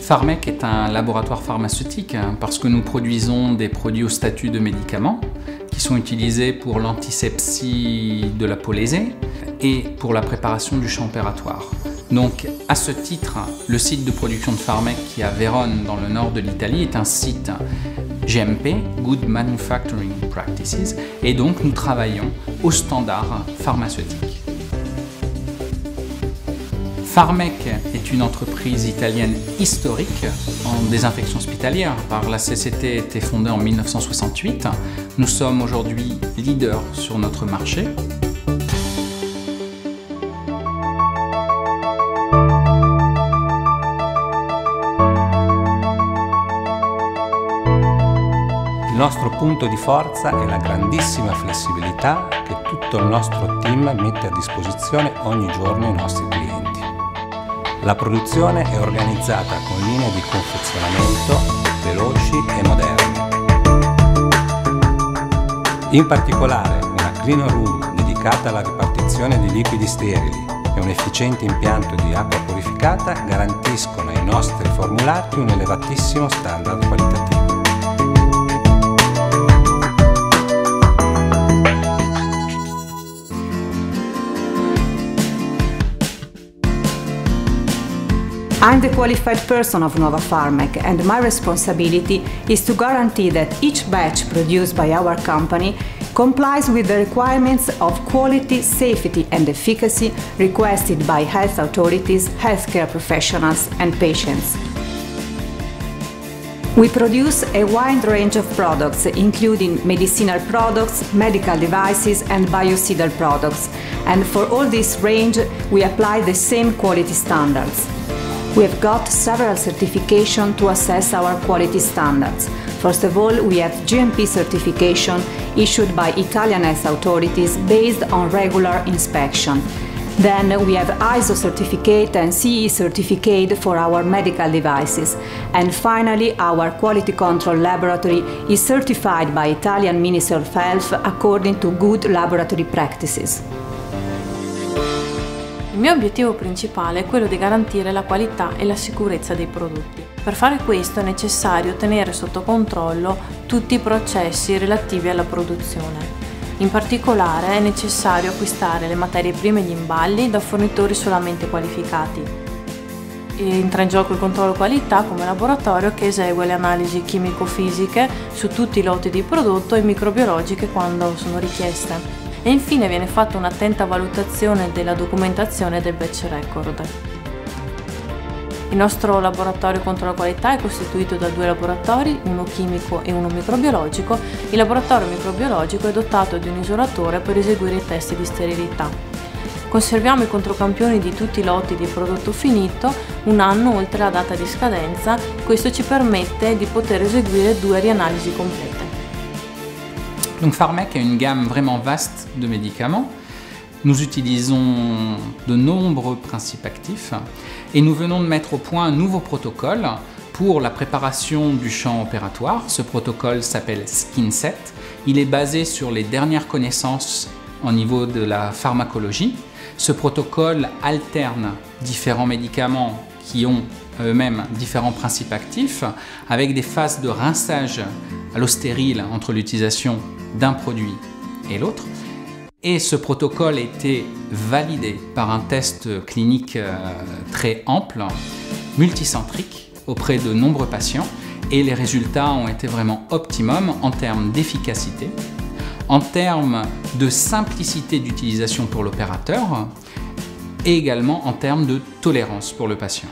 Pharmec est un laboratoire pharmaceutique parce que nous produisons des produits au statut de médicaments qui sont utilisés pour l'antisepsie de la peau lésée et pour la préparation du champ opératoire. Donc, à ce titre, le site de production de Pharmec qui est à Vérone, dans le nord de l'Italie, est un site GMP, Good Manufacturing Practices, et donc nous travaillons aux standards pharmaceutiques. Pharmec est une entreprise italienne historique en désinfection hospitalière. La CCT a été fondée en 1968. Nous sommes aujourd'hui leaders sur notre marché. Il nostro punto di forza è la grandissima flessibilità che tutto il nostro team mette a disposizione ogni giorno ai nostri clienti. La produzione è organizzata con linee di confezionamento veloci e moderne. In particolare, una clean room dedicata alla ripartizione di liquidi sterili e un efficiente impianto di acqua purificata garantiscono ai nostri formulati un elevatissimo standard qualitativo. I'm the qualified person of Nova Pharmec, and my responsibility is to guarantee that each batch produced by our company complies with the requirements of quality, safety and efficacy requested by health authorities, healthcare professionals and patients. We produce a wide range of products, including medicinal products, medical devices and biocidal products, and for all this range we apply the same quality standards. We have got several certifications to assess our quality standards. First of all, we have GMP certification issued by Italian health authorities based on regular inspection. Then we have ISO certificate and CE certificate for our medical devices. And finally, our quality control laboratory is certified by Italian Ministry of Health according to good laboratory practices. Il mio obiettivo principale è quello di garantire la qualità e la sicurezza dei prodotti. Per fare questo è necessario tenere sotto controllo tutti i processi relativi alla produzione. In particolare è necessario acquistare le materie prime e gli imballi da fornitori solamente qualificati. Entra in gioco il controllo qualità come laboratorio che esegue le analisi chimico-fisiche su tutti i lotti di prodotto e microbiologiche quando sono richieste. E infine viene fatta un'attenta valutazione della documentazione del batch record. Il nostro laboratorio controllo qualità è costituito da 2 laboratori, uno chimico e uno microbiologico. Il laboratorio microbiologico è dotato di un isolatore per eseguire i test di sterilità. Conserviamo i controcampioni di tutti i lotti di prodotto finito un anno oltre la data di scadenza. Questo ci permette di poter eseguire 2 rianalisi complete. Donc Pharmec a une gamme vraiment vaste de médicaments. Nous utilisons de nombreux principes actifs et nous venons de mettre au point un nouveau protocole pour la préparation du champ opératoire. Ce protocole s'appelle SkinSet. Il est basé sur les dernières connaissances au niveau de la pharmacologie. Ce protocole alterne différents médicaments qui ont eux-mêmes différents principes actifs avec des phases de rinçage à l'eau stérile entre l'utilisation d'un produit et l'autre. Et ce protocole a été validé par un test clinique très ample, multicentrique, auprès de nombreux patients. Et les résultats ont été vraiment optimums en termes d'efficacité, en termes de simplicité d'utilisation pour l'opérateur et également en termes de tolérance pour le patient.